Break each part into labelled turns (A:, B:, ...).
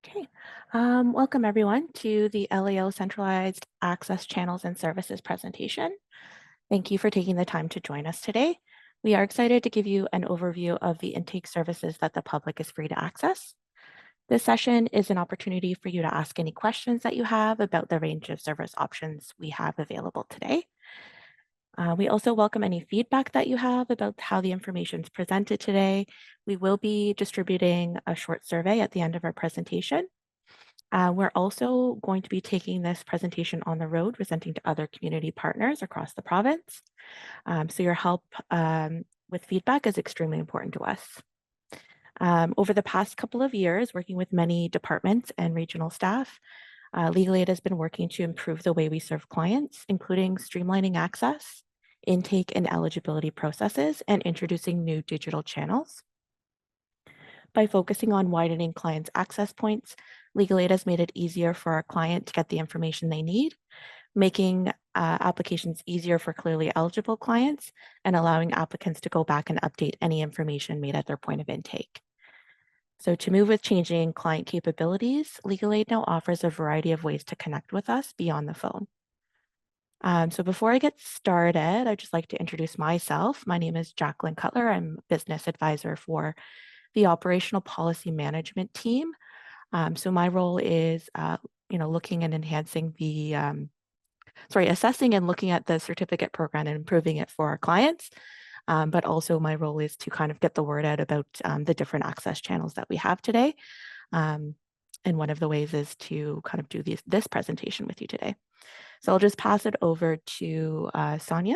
A: Okay, welcome everyone to the LAO Centralized Access Channels and Services presentation. Thank you for taking the time to join us today. We are excited to give you an overview of the intake services that the public is free to access. This session is an opportunity for you to ask any questions that you have about the range of service options we have available today. We also welcome any feedback that you have about how the information is presented today. We will be distributing a short survey at the end of our presentation. We're also going to be taking this presentation on the road, presenting to other community partners across the province. So your help with feedback is extremely important to us. Over the past couple of years, working with many departments and regional staff, Legal Aid has been working to improve the way we serve clients, including streamlining access, intake and eligibility processes, and introducing new digital channels. By focusing on widening clients' access points, Legal Aid has made it easier for our client to get the information they need, making applications easier for clearly eligible clients and allowing applicants to go back and update any information made at their point of intake. So to move with changing client capabilities, Legal Aid now offers a variety of ways to connect with us beyond the phone. So before I get started, I'd just like to introduce myself. My name is Jacqueline Cutler. I'm a business advisor for the operational policy management team. So my role is, looking and enhancing the, assessing and looking at the certificate program and improving it for our clients. But also my role is to kind of get the word out about the different access channels that we have today. And one of the ways is to kind of do this presentation with you today. So I'll just pass it over to Sonia.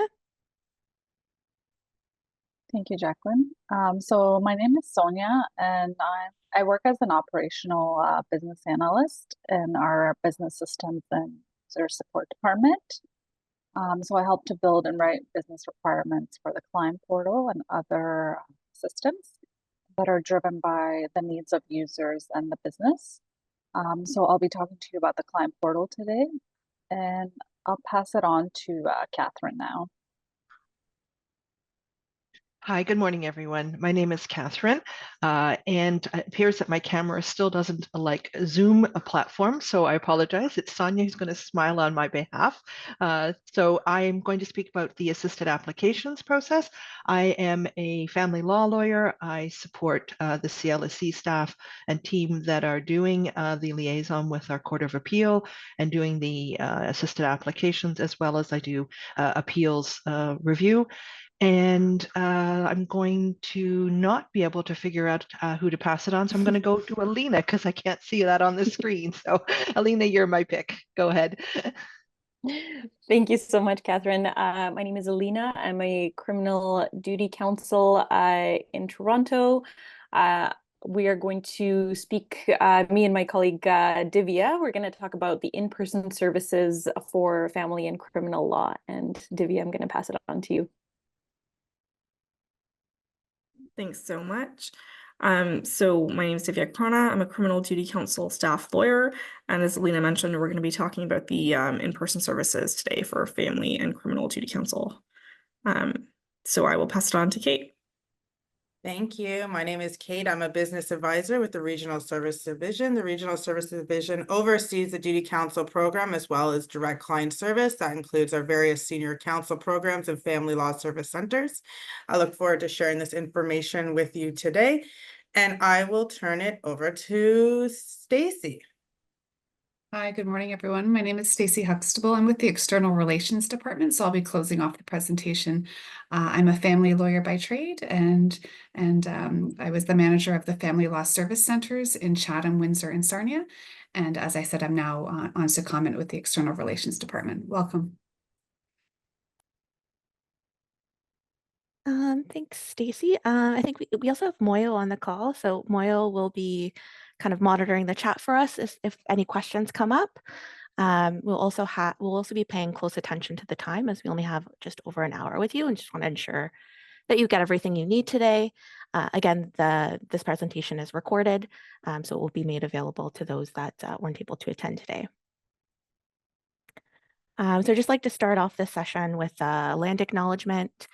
B: Thank you, Jacqueline. So my name is Sonia, and I work as an operational business analyst in our business systems and user support department. So I help to build and write business requirements for the client portal and other systems that are driven by the needs of users and the business. So I'll be talking to you about the client portal today, and I'll pass it on to Catherine now.
C: Hi, good morning, everyone. My name is Catherine, and it appears that my camera still doesn't like Zoom a platform, so I apologize. It's Sonia who's going to smile on my behalf. So I'm going to speak about the assisted applications process. I am a family law lawyer. I support the CLSC staff and team that are doing the liaison with our Court of Appeal and doing the assisted applications, as well as I do appeals review. And I'm going to not be able to figure out who to pass it on. So I'm going to go to Alina because I can't see that on the screen. So Alina, you're my pick. Go ahead.
D: Thank you so much, Catherine. My name is Alina. I'm a criminal duty counsel in Toronto. We are going to speak, me and my colleague Divya, we're going to talk about the in-person services for family and criminal law. And Divya, I'm going to pass it on to you.
E: Thanks so much. So my name is Divya Krona. I'm a criminal duty counsel staff lawyer. And as Alina mentioned, we're going to be talking about the in-person services today for family and criminal duty counsel. So I will pass it on to Kate.
F: Thank you. My name is Kate. I'm a business advisor with the Regional Service Division. The Regional Service Division oversees the Duty Counsel program as well as direct client service. That includes our various senior counsel programs and family law service centers. I look forward to sharing this information with you today, and I will turn it over to Stacy.
G: Hi, good morning, everyone. My name is Stacy Huxtable. I'm with the External Relations Department, so I'll be closing off the presentation. I'm a family lawyer by trade, and I was the manager of the Family Law Service Centers in Chatham, Windsor, and Sarnia. And as I said, I'm now on secondment with the External Relations Department. Welcome.
A: Thanks, Stacy. I think we also have Moyo on the call, so Moyo will be kind of monitoring the chat for us if any questions come up. We'll also be paying close attention to the time as we only have just over an hour with you, and just want to ensure that you get everything you need today. Again, this presentation is recorded, so it will be made available to those that weren't able to attend today. So I'd just like to start off this session with a land acknowledgement.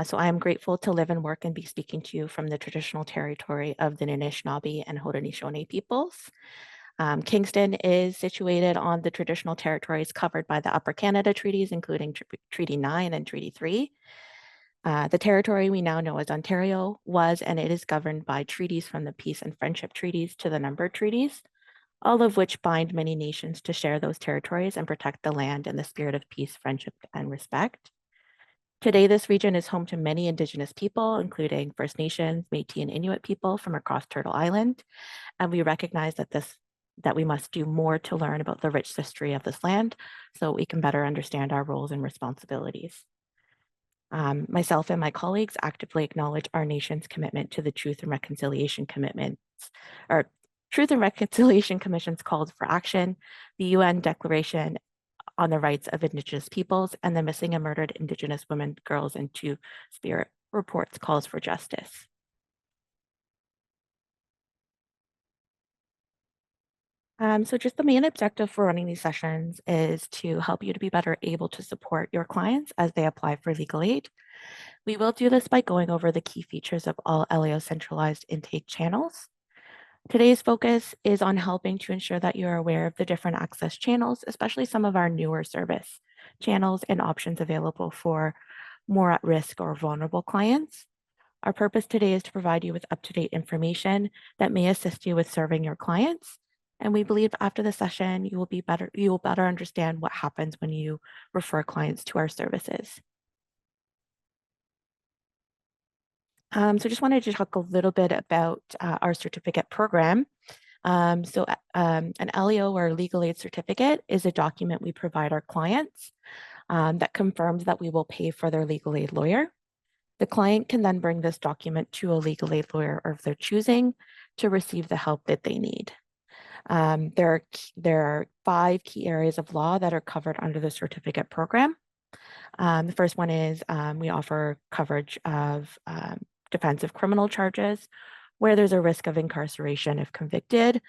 A: So I am grateful to live and work and be speaking to you from the traditional territory of the Anishinaabe and Haudenosaunee peoples. Kingston is situated on the traditional territories covered by the Upper Canada Treaties, including Treaty 9 and Treaty 3. The territory we now know as Ontario was and it is governed by treaties from the peace and friendship treaties to the numbered treaties, all of which bind many nations to share those territories and protect the land in the spirit of peace, friendship, and respect. Today, this region is home to many Indigenous people, including First Nations, Métis, and Inuit people from across Turtle Island. And we recognize that we must do more to learn about the rich history of this land so we can better understand our roles and responsibilities. Myself and my colleagues actively acknowledge our nation's commitment to the Truth and Reconciliation Truth and Reconciliation Commission's calls for action, the UN Declaration on the Rights of Indigenous Peoples, and the Missing and Murdered Indigenous Women, Girls, and Two-Spirit reports calls for justice. So just the main objective for running these sessions is to help you to be better able to support your clients as they apply for legal aid. We will do this by going over the key features of all LAO centralized intake channels. Today's focus is on helping to ensure that you're aware of the different access channels, especially some of our newer service channels and options available for more at-risk or vulnerable clients. Our purpose today is to provide you with up-to-date information that may assist you with serving your clients. And we believe after the session, you will better understand what happens when you refer clients to our services. So just wanted to talk a little bit about our certificate program. An LEO or legal aid certificate is a document we provide our clients that confirms that we will pay for their legal aid lawyer. The client can then bring this document to a legal aid lawyer of their choosing to receive the help that they need. There are 5 key areas of law that are covered under the certificate program. The first one is we offer coverage of defensive criminal charges where there's a risk of incarceration if convicted.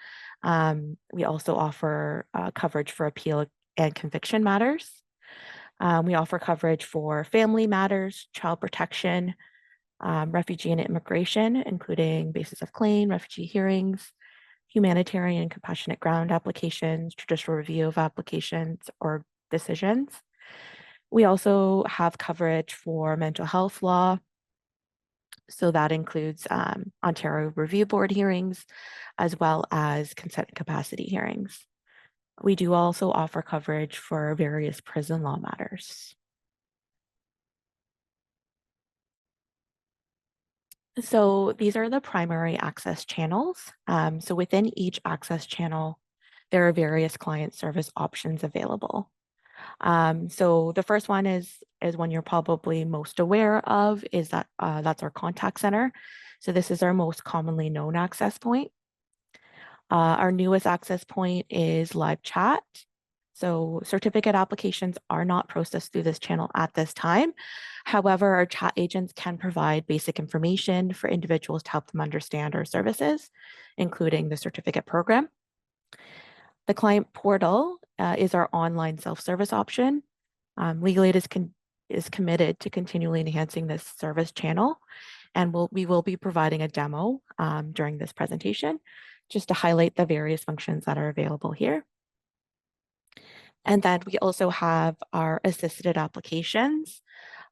A: We also offer coverage for appeal and conviction matters. We offer coverage for family matters, child protection, refugee and immigration, including basis of claim, refugee hearings, humanitarian and compassionate ground applications, judicial review of applications or decisions. We also have coverage for mental health law. So that includes Ontario Review Board hearings, as well as consent and capacity hearings. We do also offer coverage for various prison law matters. So these are the primary access channels. So within each access channel, there are various client service options available. So the first one is one you're probably most aware of is that that's our contact center. So this is our most commonly known access point. Our newest access point is live chat. So certificate applications are not processed through this channel at this time. However, our chat agents can provide basic information for individuals to help them understand our services, including the certificate program. The client portal is our online self-service option. Legal Aid is committed to continually enhancing this service channel, and we will be providing a demo during this presentation just to highlight the various functions that are available here. And then we also have our assisted applications.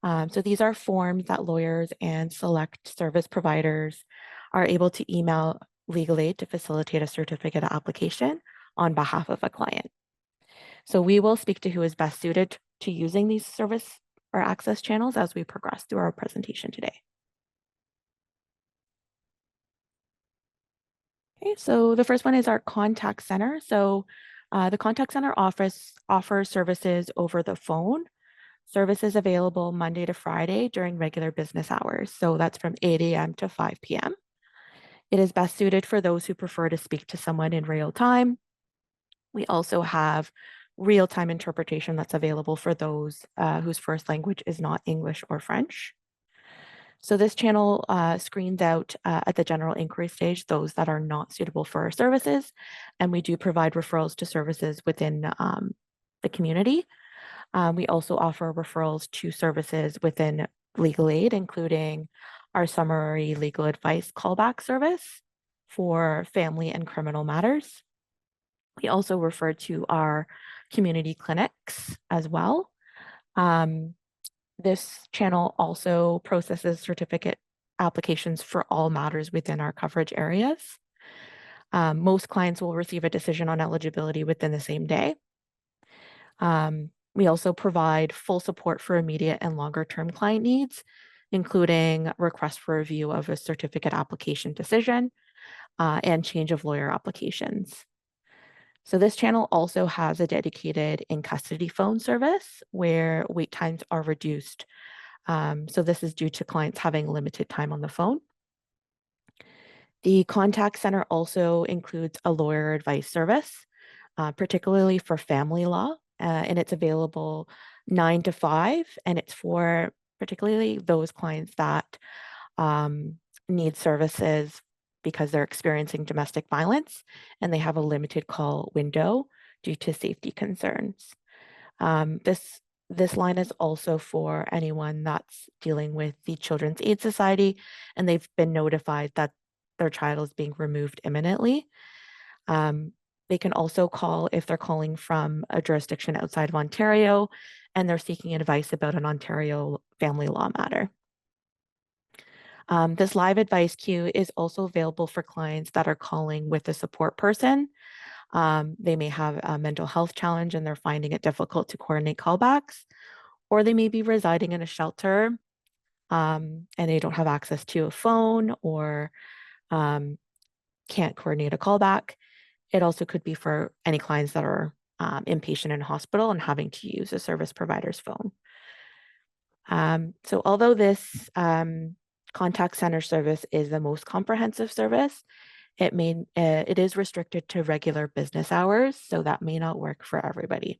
A: So these are forms that lawyers and select service providers are able to email Legal Aid to facilitate a certificate application on behalf of a client. So we will speak to who is best suited to using these service or access channels as we progress through our presentation today. Okay, so the first one is our contact center. So the contact center offers services over the phone. Services available Monday to Friday during regular business hours. So that's from 8 a.m. to 5 p.m. It is best suited for those who prefer to speak to someone in real time. We also have real-time interpretation that's available for those whose first language is not English or French. So this channel screens out at the general inquiry stage those that are not suitable for our services, and we do provide referrals to services within the community. We also offer referrals to services within Legal Aid, including our summary legal advice callback service for family and criminal matters. We also refer to our community clinics as well. This channel also processes certificate applications for all matters within our coverage areas. Most clients will receive a decision on eligibility within the same day. We also provide full support for immediate and longer-term client needs, including request for review of a certificate application decision and change of lawyer applications. So this channel also has a dedicated in-custody phone service where wait times are reduced. So this is due to clients having limited time on the phone. The contact center also includes a lawyer advice service, particularly for family law, and it's available 9 to 5, and it's for particularly those clients that need services because they're experiencing domestic violence and they have a limited call window due to safety concerns. This line is also for anyone that's dealing with the Children's Aid Society and they've been notified that their child is being removed imminently. They can also call if they're calling from a jurisdiction outside of Ontario and they're seeking advice about an Ontario family law matter. This live advice queue is also available for clients that are calling with a support person. They may have a mental health challenge and they're finding it difficult to coordinate callbacks, or they may be residing in a shelter and they don't have access to a phone or can't coordinate a callback. It also could be for any clients that are inpatient in hospital and having to use a service provider's phone. So although this contact center service is the most comprehensive service, it is restricted to regular business hours, so that may not work for everybody.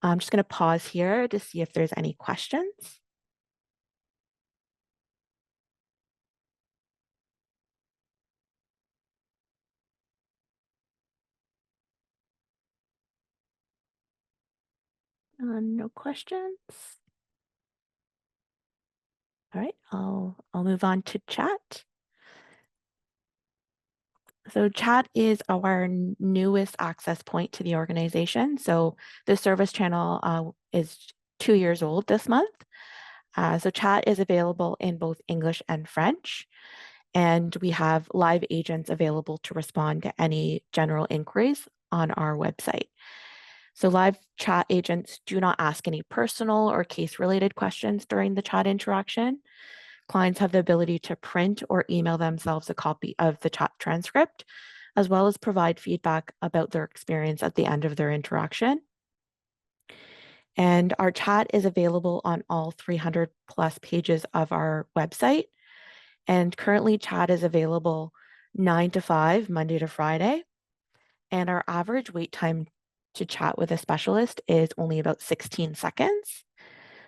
A: I'm just going to pause here to see if there's any questions. No questions. All right, I'll move on to chat. So chat is our newest access point to the organization. So the service channel is 2 years old this month. So chat is available in both English and French. And we have live agents available to respond to any general inquiries on our website. So live chat agents do not ask any personal or case-related questions during the chat interaction. Clients have the ability to print or email themselves a copy of the chat transcript, as well as provide feedback about their experience at the end of their interaction. And our chat is available on all 300 plus pages of our website. And currently chat is available 9 to 5, Monday to Friday. And our average wait time to chat with a specialist is only about 16 seconds.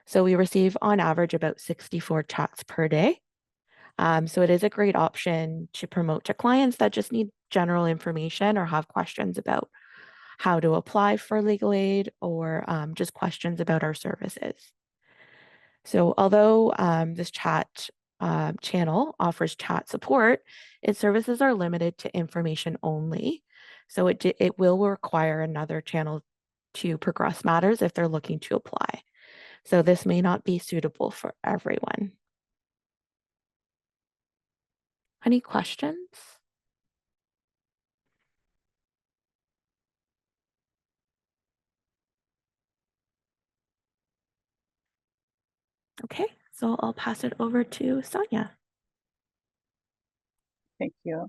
A: So we receive on average about 64 chats per day. So it is a great option to promote to clients that just need general information or have questions about how to apply for legal aid or just questions about our services. So although this chat channel offers chat support, its services are limited to information only. So it will require another channel to progress matters if they're looking to apply. So this may not be suitable for everyone. Any questions? Okay, so I'll pass it over to Sonia.
B: Thank you.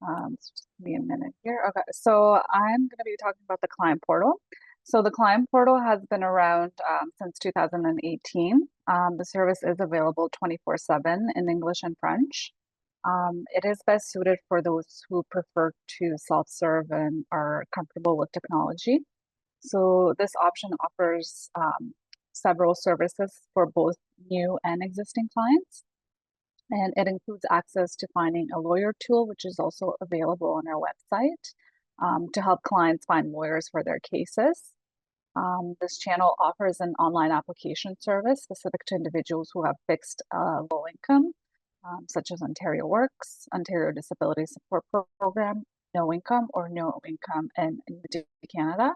B: So just give me a minute here. Okay, so I'm going to be talking about the client portal. So the client portal has been around since 2018. The service is available 24/7 in English and French. It is best suited for those who prefer to self-serve and are comfortable with technology. So this option offers several services for both new and existing clients. And it includes access to finding a lawyer tool, which is also available on our website to help clients find lawyers for their cases. This channel offers an online application service specific to individuals who have fixed low income, such as Ontario Works, Ontario Disability Support Program, no income or no income in Canada.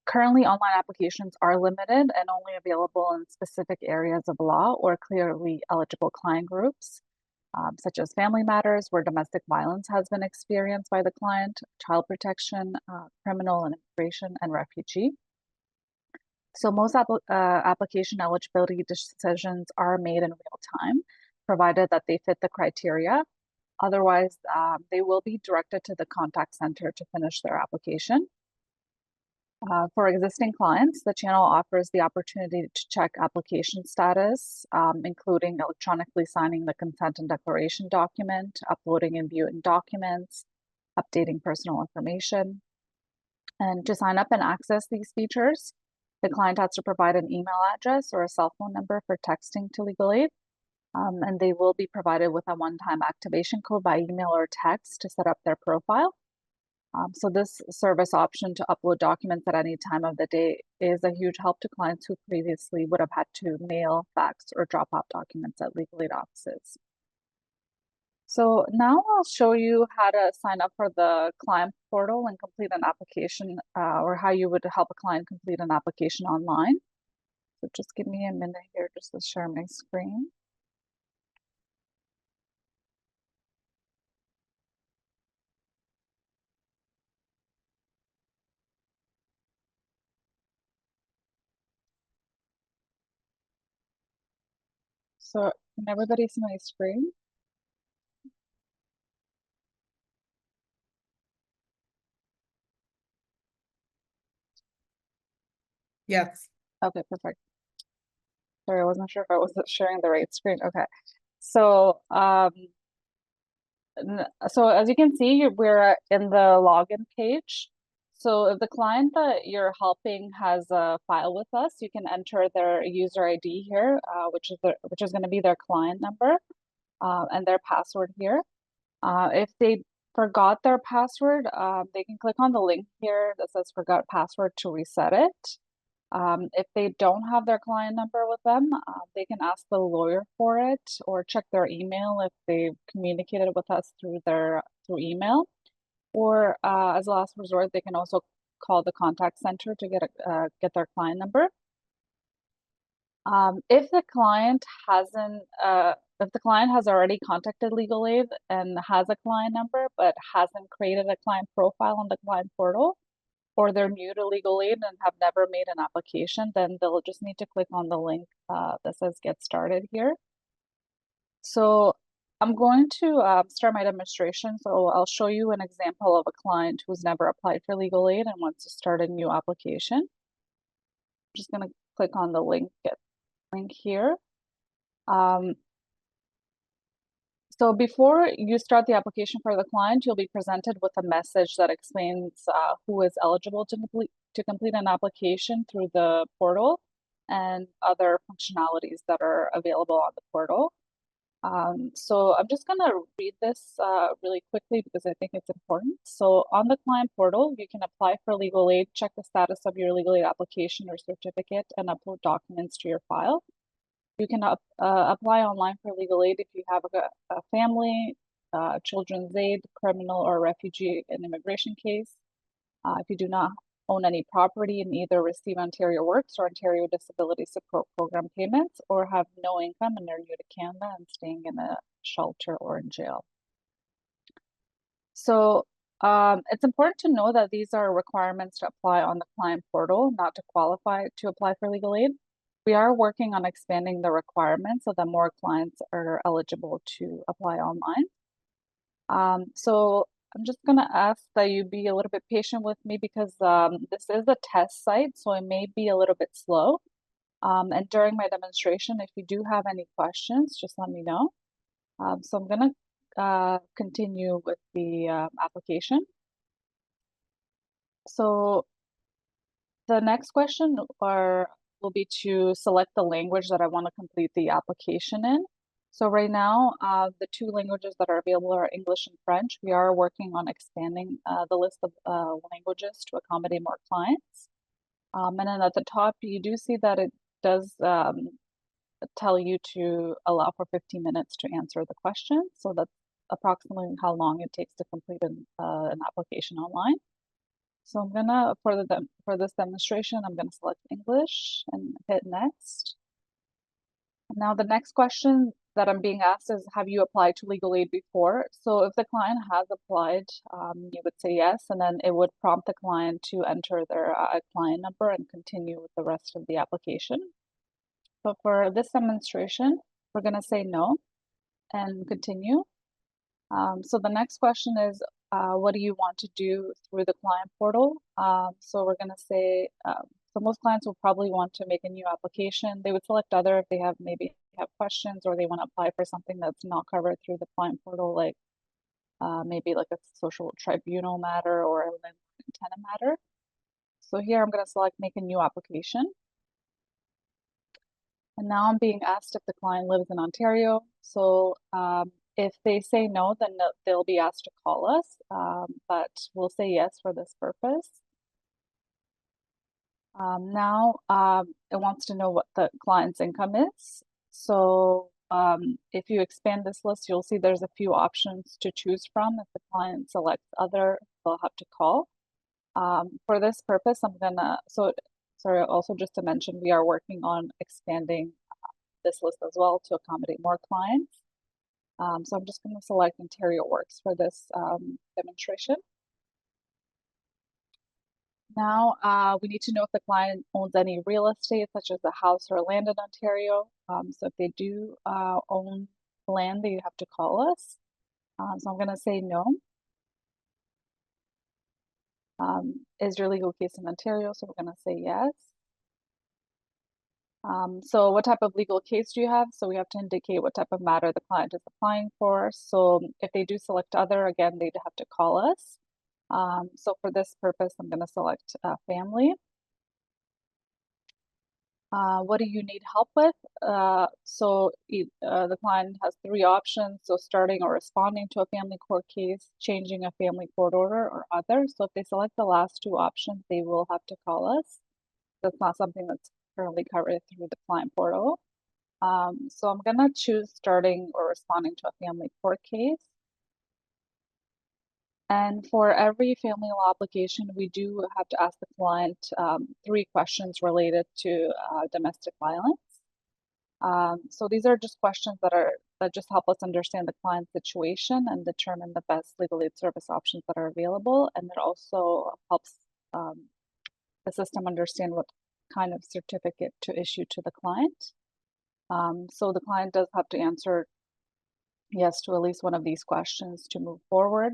B: Currently, online applications are limited and only available in specific areas of law or clearly eligible client groups, such as family matters where domestic violence has been experienced by the client, child protection, criminal and immigration, and refugee. So most application eligibility decisions are made in real time, provided that they fit the criteria. Otherwise, they will be directed to the contact center to finish their application. For existing clients, the channel offers the opportunity to check application status, including electronically signing the consent and declaration document, uploading and viewing documents, updating personal information. And to sign up and access these features, the client has to provide an email address or a cell phone number for texting to legal aid. And they will be provided with a one-time activation code by email or text to set up their profile. So this service option to upload documents at any time of the day is a huge help to clients who previously would have had to mail, fax, or drop off documents at legal aid offices. So now I'll show you how to sign up for the client portal and complete an application, or how you would help a client complete an application online. So just give me a minute here just to share my screen. So can everybody see my screen?
F: Yes.
B: Okay, perfect. Sorry, I wasn't sure if I was sharing the right screen. Okay. So, so as you can see, we're in the login page. So if the client that you're helping has a file with us, you can enter their user ID here, which is going to be their client number, and their password here. If they forgot their password, they can click on the link here that says "Forgot password" to reset it. If they don't have their client number with them, they can ask the lawyer for it or check their email if they've communicated with us through email. Or as a last resort, they can also call the contact center to get their client number. If the client has already contacted legal aid and has a client number but hasn't created a client profile on the client portal, or they're new to legal aid and have never made an application, then they'll just need to click on the link that says "Get Started" here. So I'm going to start my demonstration. So I'll show you an example of a client who's never applied for legal aid and wants to start a new application. I'm just going to click on the link here. So before you start the application for the client, you'll be presented with a message that explains who is eligible to complete an application through the portal and other functionalities that are available on the portal. So I'm just going to read this really quickly because I think it's important. So on the client portal, you can apply for legal aid, check the status of your legal aid application or certificate, and upload documents to your file. You can apply online for legal aid if you have a family, children's aid, criminal or refugee and immigration case. If you do not own any property and either receive Ontario Works or Ontario Disability Support Program payments, or have no income and are new to Canada and staying in a shelter or in jail. So it's important to know that these are requirements to apply on the client portal, not to qualify to apply for legal aid. We are working on expanding the requirements so that more clients are eligible to apply online. So I'm just going to ask that you be a little bit patient with me because this is a test site, so it may be a little bit slow. And during my demonstration, if you do have any questions, just let me know. So I'm going to continue with the application. So the next question will be to select the language that I want to complete the application in. So right now, the two languages that are available are English and French. We are working on expanding the list of languages to accommodate more clients. And then at the top, you do see that it does tell you to allow for 15 minutes to answer the question. So that's approximately how long it takes to complete an application online. So I'm gonna, for this demonstration, I'm gonna select English and hit next. Now the next question that I'm being asked is, have you applied to legal aid before? So if the client has applied, you would say yes, and then it would prompt the client to enter their client number and continue with the rest of the application. But for this demonstration, we're gonna say no and continue. So the next question is, what do you want to do through the client portal? So we're gonna say, so most clients will probably want to make a new application. They would select other if they have questions or they want to apply for something that's not covered through the client portal, like maybe like a social tribunal matter or a landlord and tenant matter. So here I'm going to select make a new application. And now I'm being asked if the client lives in Ontario. So if they say no, then they'll be asked to call us, but we'll say yes for this purpose. Now it wants to know what the client's income is. So if you expand this list, you'll see there's a few options to choose from. If the client selects other, they'll have to call. For this purpose, I'm gonna, sorry, also just to mention, we are working on expanding this list as well to accommodate more clients. So I'm just gonna select Ontario Works for this demonstration. Now, we need to know if the client owns any real estate, such as a house or land in Ontario. So if they do own land, they have to call us. So I'm going to say no. Is your legal case in Ontario? So we're going to say yes. So what type of legal case do you have? So we have to indicate what type of matter the client is applying for. So if they do select other, again, they'd have to call us. So for this purpose, I'm going to select family. What do you need help with? So the client has three options. So starting or responding to a family court case, changing a family court order, or other. So if they select the last two options, they will have to call us. That's not something that's currently covered through the client portal. So I'm going to choose starting or responding to a family court case. And for every family law application, we do have to ask the client 3 questions related to domestic violence. So these are just questions that just help us understand the client's situation and determine the best legal aid service options that are available. And it also helps the system understand what kind of certificate to issue to the client. So the client does have to answer yes to at least one of these questions to move forward.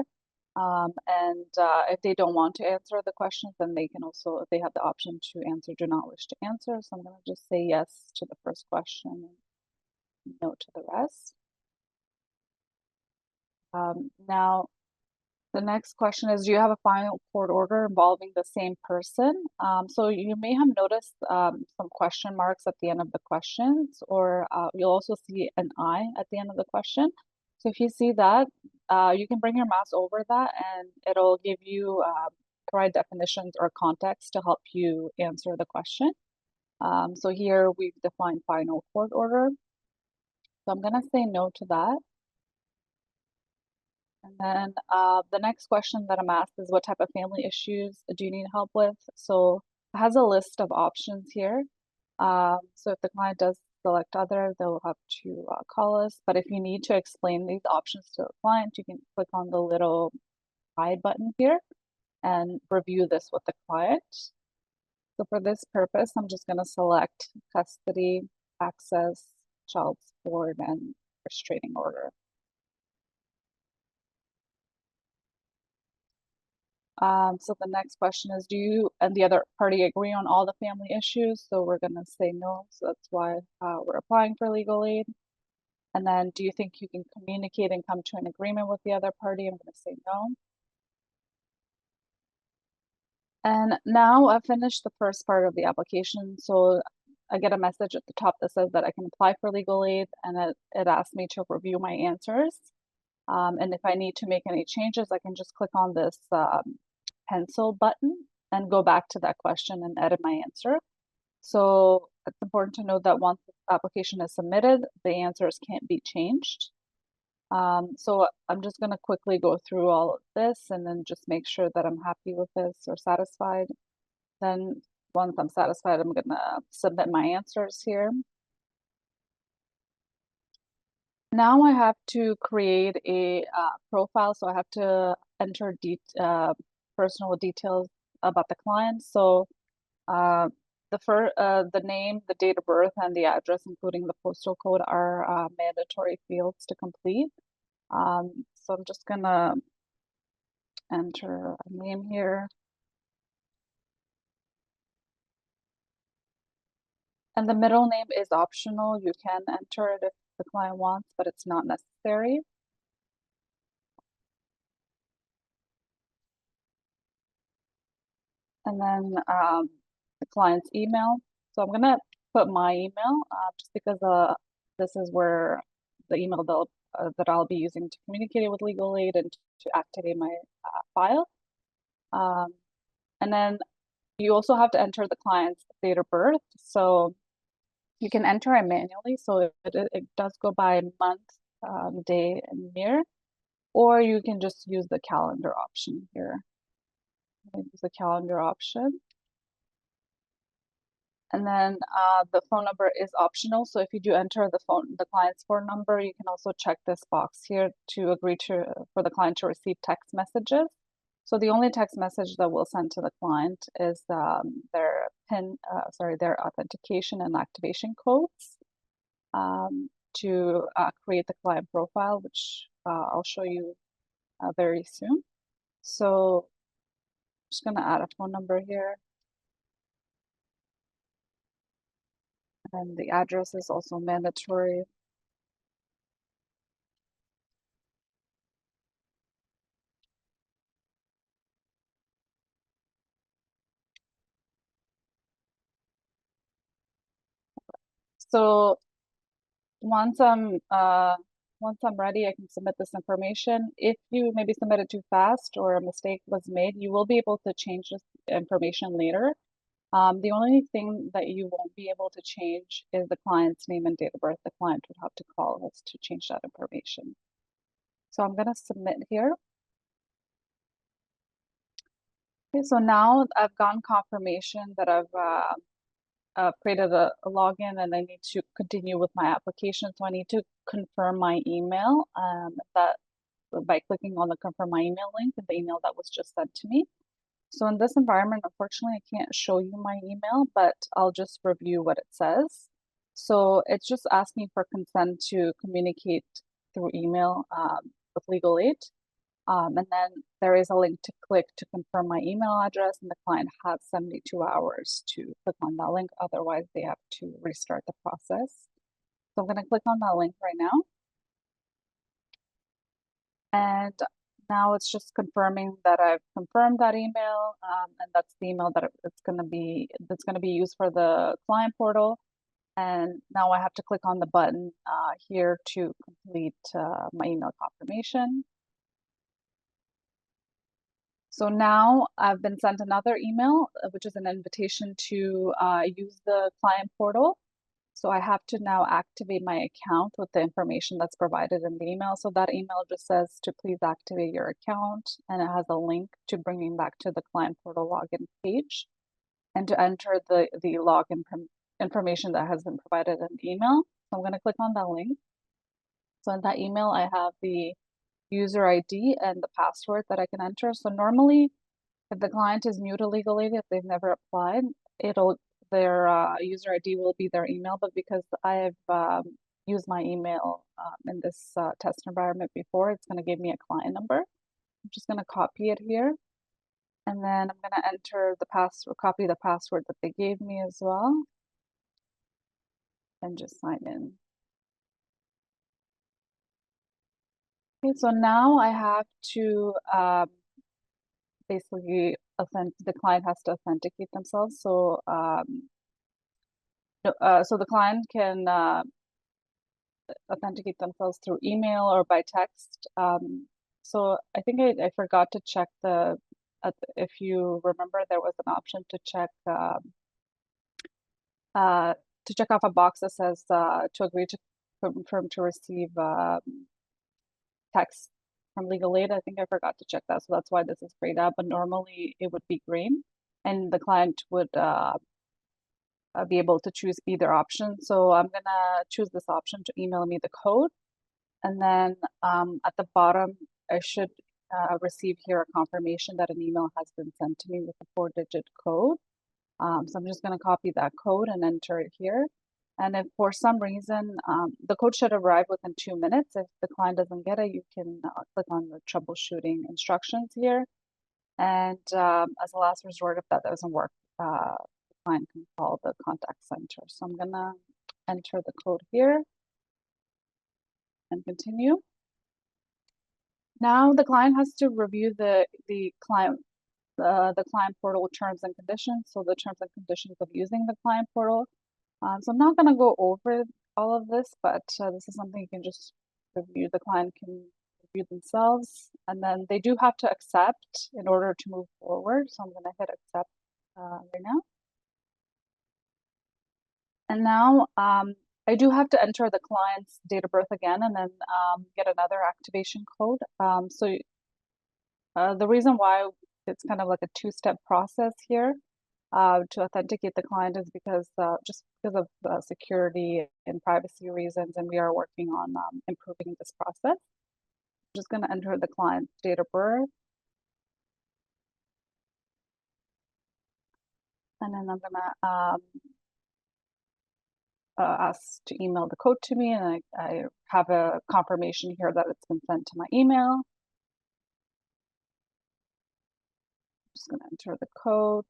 B: If they don't want to answer the questions, then they can also, they have the option to answer do not wish to answer. So I'm going to just say yes to the first question and no to the rest. Now, the next question is, do you have a final court order involving the same person? So you may have noticed some question marks at the end of the questions, or you'll also see an I at the end of the question. So if you see that, you can bring your mouse over that and it'll give you provide definitions or context to help you answer the question. So here we've defined final court order. So I'm going to say no to that. And then the next question that I'm asked is, what type of family issues do you need help with? So it has a list of options here. So if the client does select other, they'll have to call us. But if you need to explain these options to the client, you can click on the little guide button here and review this with the client. So for this purpose, I'm just going to select custody, access, child support, and restraining order. So the next question is, do you and the other party agree on all the family issues? So we're going to say no. So that's why we're applying for legal aid. And then, do you think you can communicate and come to an agreement with the other party? I'm going to say no. And now I've finished the first part of the application. So I get a message at the top that says that I can apply for legal aid, and it asks me to review my answers. And if I need to make any changes, I can just click on this pencil button and go back to that question and edit my answer. So it's important to note that once the application is submitted, the answers can't be changed. So I'm just going to quickly go through all of this and then just make sure that I'm happy with this or satisfied. Then once I'm satisfied, I'm going to submit my answers here. Now I have to create a profile, so I have to enter personal details about the client. So the name, the date of birth, and the address, including the postal code, are mandatory fields to complete. So I'm just gonna enter a name here. And the middle name is optional. You can enter it if the client wants, but it's not necessary. And then the client's email. So I'm gonna put my email just because this is where the email that I'll be using to communicate with legal aid and to activate my file. And then you also have to enter the client's date of birth. So you can enter it manually. So it does go by month, day, and year, or you can just use the calendar option here. Use the calendar option. And then the phone number is optional. So if you do enter the client's phone number, you can also check this box here to agree for the client to receive text messages. So the only text message that we'll send to the client is their their authentication and activation codes to create the client profile, which I'll show you very soon. So I'm just gonna add a phone number here. And the address is also mandatory. So once I'm ready, I can submit this information. If you maybe submitted too fast or a mistake was made, you will be able to change this information later. The only thing that you won't be able to change is the client's name and date of birth. The client would have to call us to change that information. So I'm going to submit here. Okay, so now I've gotten confirmation that I've created a login and I need to continue with my application. So I need to confirm my email that by clicking on the confirm my email link in the email that was just sent to me. So in this environment, unfortunately, I can't show you my email, but I'll just review what it says. So it's just asking for consent to communicate through email with legal aid. And then there is a link to click to confirm my email address, and the client has 72 hours to click on that link. Otherwise, they have to restart the process. So I'm going to click on that link right now. And now it's just confirming that I've confirmed that email, and that's the email that that's going to be used for the client portal. And now I have to click on the button here to complete my email confirmation. So now I've been sent another email, which is an invitation to use the client portal. So I have to now activate my account with the information that's provided in the email. So that email just says to please activate your account, and it has a link to bringing back to the client portal login page and to enter the login information that has been provided in the email. So I'm going to click on that link. So in that email, I have the user ID and the password that I can enter. So normally, if the client is new to legal aid, if they've never applied, their user ID will be their email. But because I've used my email in this test environment before, it's going to give me a client number. I'm just going to copy it here. And then I'm going to enter the password, copy the password that they gave me as well. And just sign in. Okay, so now I have to basically the client has to authenticate themselves. So so the client can authenticate themselves through email or by text. So I think I forgot to check if you remember, there was an option to check off a box that says to agree to confirm to receive text from legal aid. I think I forgot to check that, so that's why this is grayed out, but normally it would be green, and the client would be able to choose either option. So I'm gonna choose this option to email me the code, and then at the bottom I should receive here a confirmation that an email has been sent to me with a 4-digit code. So I'm just going to copy that code and enter it here. And if for some reason the code should arrive within 2 minutes, if the client doesn't get it, you can click on the troubleshooting instructions here. And as a last resort, if that doesn't work, the client can call the contact center. So I'm going to enter the code here and continue. Now the client has to review the client portal terms and conditions. So the terms and conditions of using the client portal. So I'm not going to go over all of this, but this is something you can just review. The client can review themselves, and then they do have to accept in order to move forward. So I'm going to hit accept right now. And now I do have to enter the client's date of birth again, and then get another activation code. So the reason why it's kind of like a two-step process here to authenticate the client is because just because of security and privacy reasons, and we are working on improving this process. I'm just going to enter the client's date of birth, and then I'm going to ask to email the code to me, and I have a confirmation here that it's been sent to my email. I'm just going to enter the code.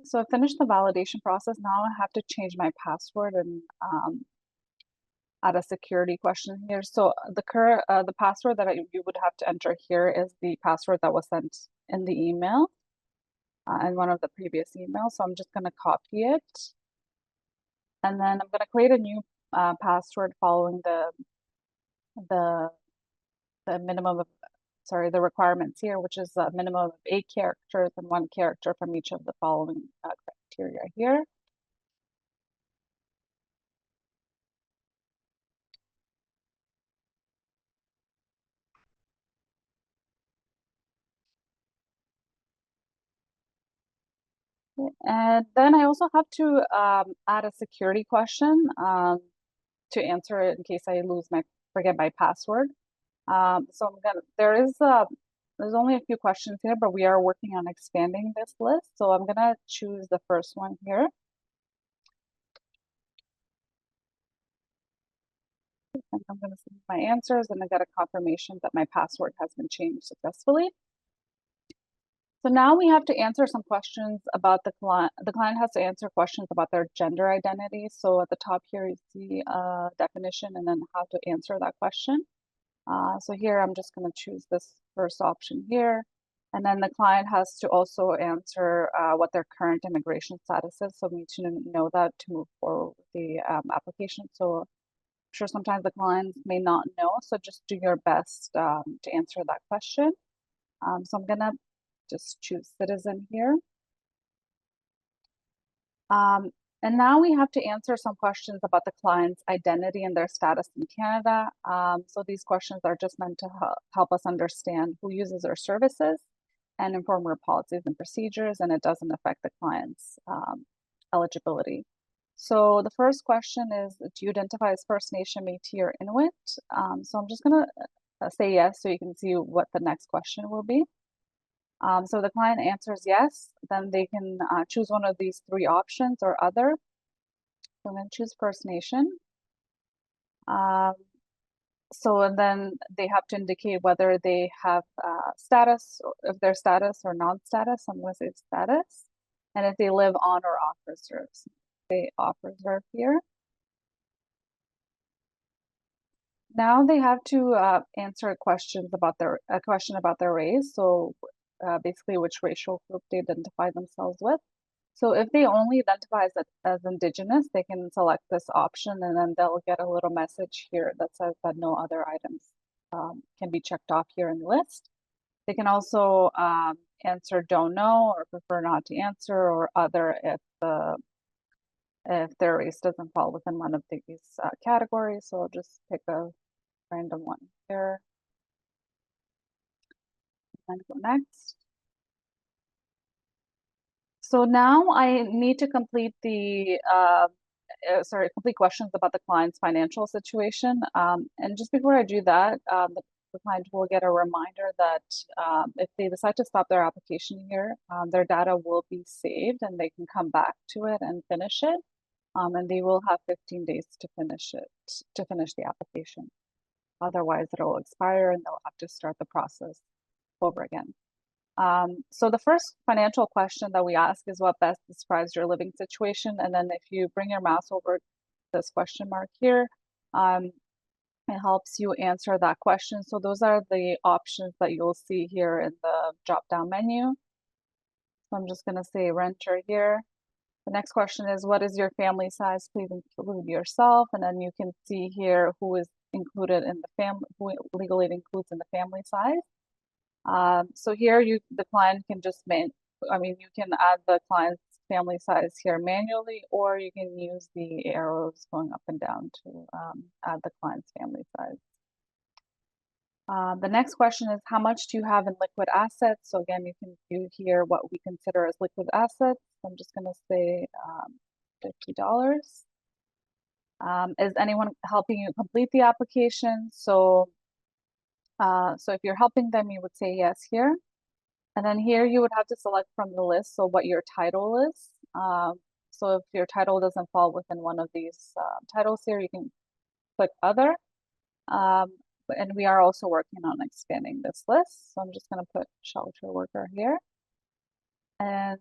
B: So I finished the validation process. Now I have to change my password and add a security question here. So the password that you would have to enter here is the password that was sent in the email in one of the previous emails. So I'm just going to copy it, and then I'm going to create a new password following the minimum of the requirements here, which is a minimum of 8 characters and 1 character from each of the following criteria here. And then I also have to add a security question to answer it in case I forget my password. So there's only a few questions here, but we are working on expanding this list. So I'm gonna choose the first one here. And I'm gonna see my answers, and I get a confirmation that my password has been changed successfully. So now we have to answer some questions about the client. The client has to answer questions about their gender identity. So at the top here, you see a definition and then how to answer that question. So here, I'm just going to choose this first option here. And then the client has to also answer what their current immigration status is. So we need to know that to move forward with the application. So I'm sure sometimes the clients may not know. So just do your best to answer that question. So I'm going to just choose citizen here. And now we have to answer some questions about the client's identity and their status in Canada. So these questions are just meant to help us understand who uses our services and inform our policies and procedures, and it doesn't affect the client's eligibility. So the first question is, do you identify as First Nation, Métis, or Inuit? So I'm just going to say yes so you can see what the next question will be. So the client answers yes, then they can choose one of these 3 options or other. So I'm going to choose First Nation. And then they have to indicate whether they have status, if they're status or non-status. I'm going to say status. And if they live on or off reserve. So they off reserve here. Now they have to answer questions about a question about their race. So basically which racial group they identify themselves with. So if they only identify as Indigenous, they can select this option, and then they'll get a little message here that says that no other items can be checked off here in the list. They can also answer don't know or prefer not to answer or other if if their race doesn't fall within one of these categories. So I'll just pick a random one here and go next. So now I need to complete the complete questions about the client's financial situation. And just before I do that, the client will get a reminder that if they decide to stop their application here, their data will be saved and they can come back to it and finish it. And they will have 15 days to finish the application. Otherwise, it'll expire and they'll have to start the process over again. So the first financial question that we ask is what best describes your living situation. And then if you bring your mouse over this question mark here, it helps you answer that question. So those are the options that you'll see here in the drop-down menu. So I'm just going to say renter here. The next question is, what is your family size? Please include yourself. And then you can see here who is included in the family, who legal aid includes in the family size. So here the client can just you can add the client's family size here manually, or you can use the arrows going up and down to add the client's family size. The next question is, how much do you have in liquid assets? So again, you can view here what we consider as liquid assets. I'm just going to say $50. Is anyone helping you complete the application? So if you're helping them, you would say yes here. And then here you would have to select from the list, so what your title is. So if your title doesn't fall within one of these titles here, you can click other. And we are also working on expanding this list. So I'm just going to put shelter worker here. And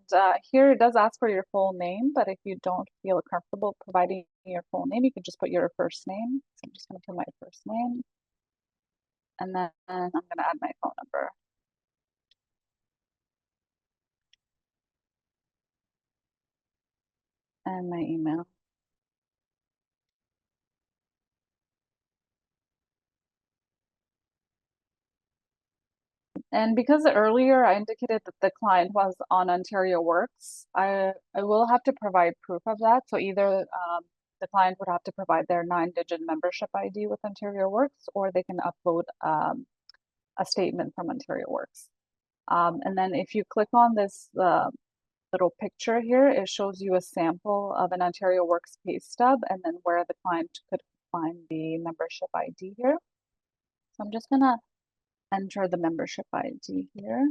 B: here it does ask for your full name, but if you don't feel comfortable providing your full name, you can just put your first name. So I'm just going to put my first name. And then I'm going to add my phone number. And my email. And because earlier I indicated that the client was on Ontario Works, I will have to provide proof of that. So either the client would have to provide their 9-digit membership ID with Ontario Works, or they can upload a statement from Ontario Works. And then if you click on this little picture here, it shows you a sample of an Ontario Works pay stub and then where the client could find the membership ID here. So I'm just gonna enter the membership ID here.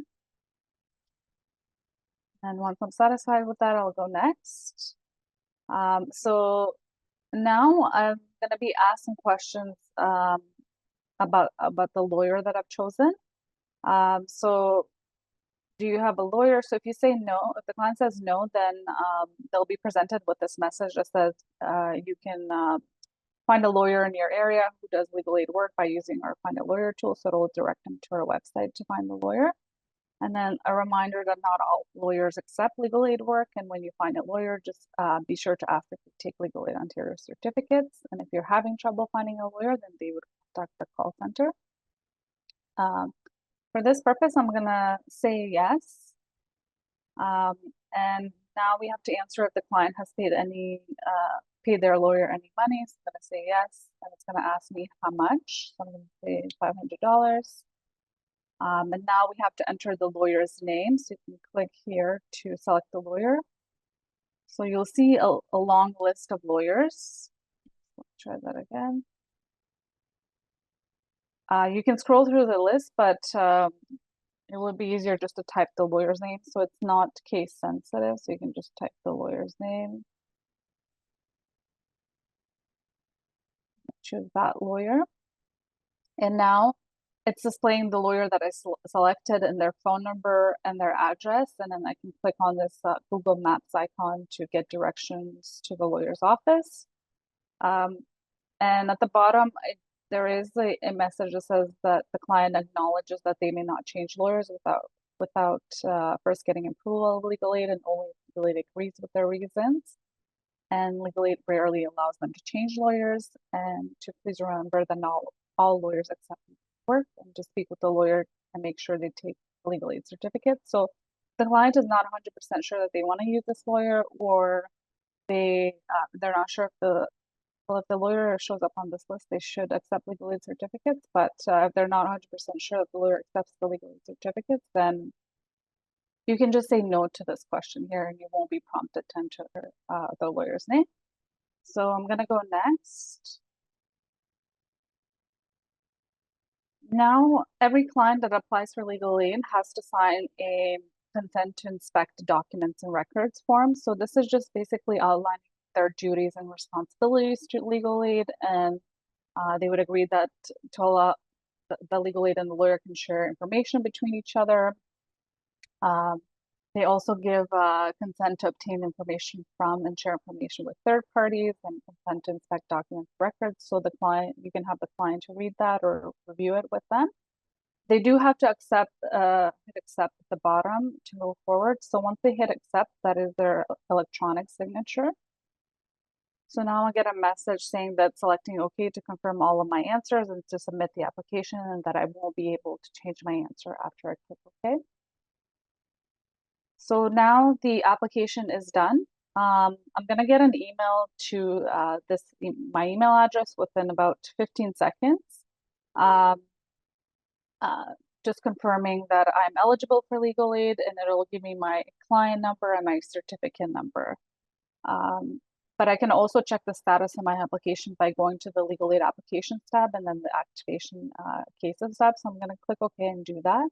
B: And once I'm satisfied with that, I'll go next. So now I'm gonna be asked some questions about the lawyer that I've chosen. So do you have a lawyer? So if you say no, if the client says no, then they'll be presented with this message that says you can find a lawyer in your area who does legal aid work by using our Find a Lawyer tool. So it'll direct them to our website to find the lawyer. And then a reminder that not all lawyers accept legal aid work. And when you find a lawyer, just be sure to ask if you take Legal Aid Ontario certificates. And if you're having trouble finding a lawyer, then they would contact the call center. For this purpose, I'm gonna say yes. And now we have to answer if the client has paid their lawyer any money. So I'm gonna say yes, and it's gonna ask me how much. So I'm gonna say $500. And now we have to enter the lawyer's name. So you can click here to select the lawyer. So you'll see a long list of lawyers. Let's try that again. You can scroll through the list, but it would be easier just to type the lawyer's name. So it's not case sensitive. So you can just type the lawyer's name. Choose that lawyer. And now it's displaying the lawyer that I selected and their phone number and their address. And then I can click on this Google Maps icon to get directions to the lawyer's office. And at the bottom, there is a message that says that the client acknowledges that they may not change lawyers without first getting approval of legal aid, and only legal aid agrees with their reasons. And legal aid rarely allows them to change lawyers. And to please remember that not all lawyers accept work, and to speak with the lawyer and make sure they take legal aid certificates. So the client is not 100% sure that they want to use this lawyer, or they're not sure if if the lawyer shows up on this list, they should accept legal aid certificates. But if they're not 100% sure that the lawyer accepts the legal aid certificates, then you can just say no to this question here, and you won't be prompted to enter the lawyer's name. So I'm gonna go next. Now, every client that applies for legal aid has to sign a consent to inspect documents and records form. So this is just basically outlining their duties and responsibilities to legal aid, and they would agree that to allow the legal aid and the lawyer can share information between each other. They also give consent to obtain information from and share information with third parties, and consent to inspect documents and records. So the client, you can have the client to read that or review it with them. They do have to hit accept at the bottom to move forward. So once they hit accept, that is their electronic signature. So now I get a message saying that selecting OK to confirm all of my answers and to submit the application, and that I won't be able to change my answer after I click OK. So now the application is done. I'm gonna get an email to my email address within about 15 seconds. Just confirming that I'm eligible for legal aid, and it'll give me my client number and my certificate number. But I can also check the status of my application by going to the legal aid applications tab and then the activation cases tab. So I'm going to click OK and do that.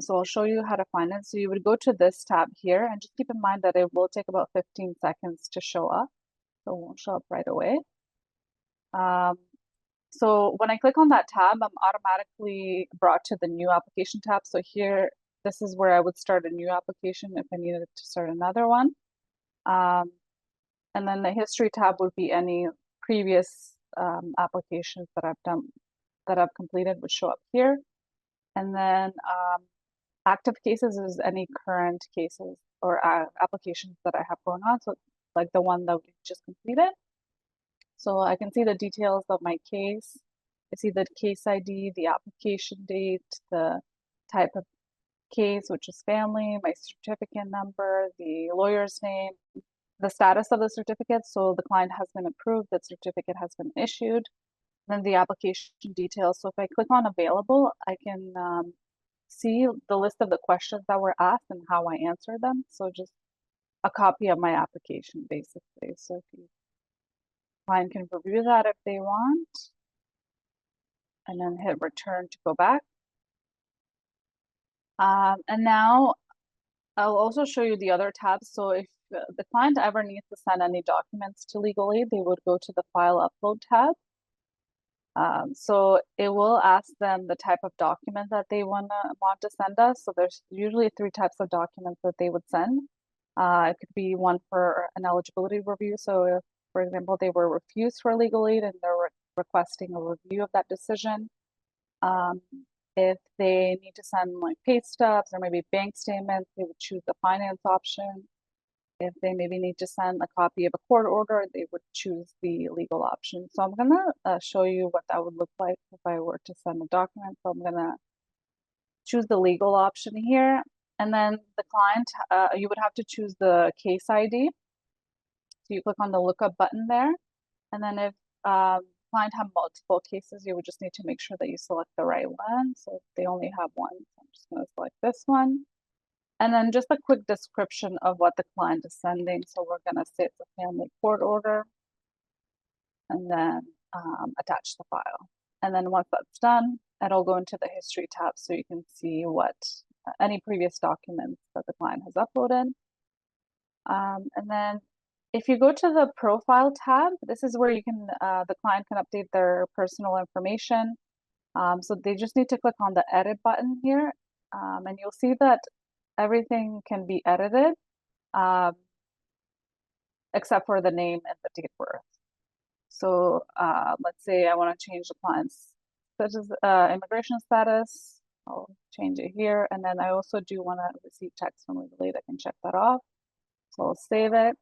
B: So I'll show you how to find it. So you would go to this tab here, and just keep in mind that it will take about 15 seconds to show up. So it won't show up right away. So when I click on that tab, I'm automatically brought to the new application tab. So here, this is where I would start a new application if I needed to start another one. And then the history tab would be any previous applications that I've done, that I've completed, would show up here. And then active cases is any current cases or applications that I have going on. So like the one that we just completed. So I can see the details of my case. I see the case ID, the application date, the type of case, which is family, my certificate number, the lawyer's name, the status of the certificate. So the client has been approved, that certificate has been issued. Then the application details. So if I click on available, I can see the list of the questions that were asked and how I answered them. So just a copy of my application, basically. So if you client can review that if they want, and then hit return to go back. And now I'll also show you the other tabs. So if the client ever needs to send any documents to legal aid, they would go to the file upload tab. So it will ask them the type of document that they want to send us. So there's usually 3 types of documents that they would send. It could be one for an eligibility review. So if, for example, they were refused for legal aid and they're requesting a review of that decision. If they need to send like pay stubs or maybe bank statements, they would choose the finance option. If they maybe need to send a copy of a court order, they would choose the legal option. So I'm gonna show you what that would look like if I were to send a document. So I'm gonna choose the legal option here. And then the client, you would have to choose the case ID. So you click on the lookup button there. And then if client have multiple cases, you would just need to make sure that you select the right one. So if they only have one, so I'm just going to select this one. And then just a quick description of what the client is sending. So we're going to say it's a family court order, and then attach the file. And then once that's done, it'll go into the history tab so you can see what any previous documents that the client has uploaded. And then if you go to the profile tab, this is where you can the client can update their personal information. So they just need to click on the edit button here, and you'll see that everything can be edited except for the name and the date of birth. So let's say I want to change the client's such as immigration status. I'll change it here, and then I also do want to receive text from legal aid. I can check that off. So I'll save it.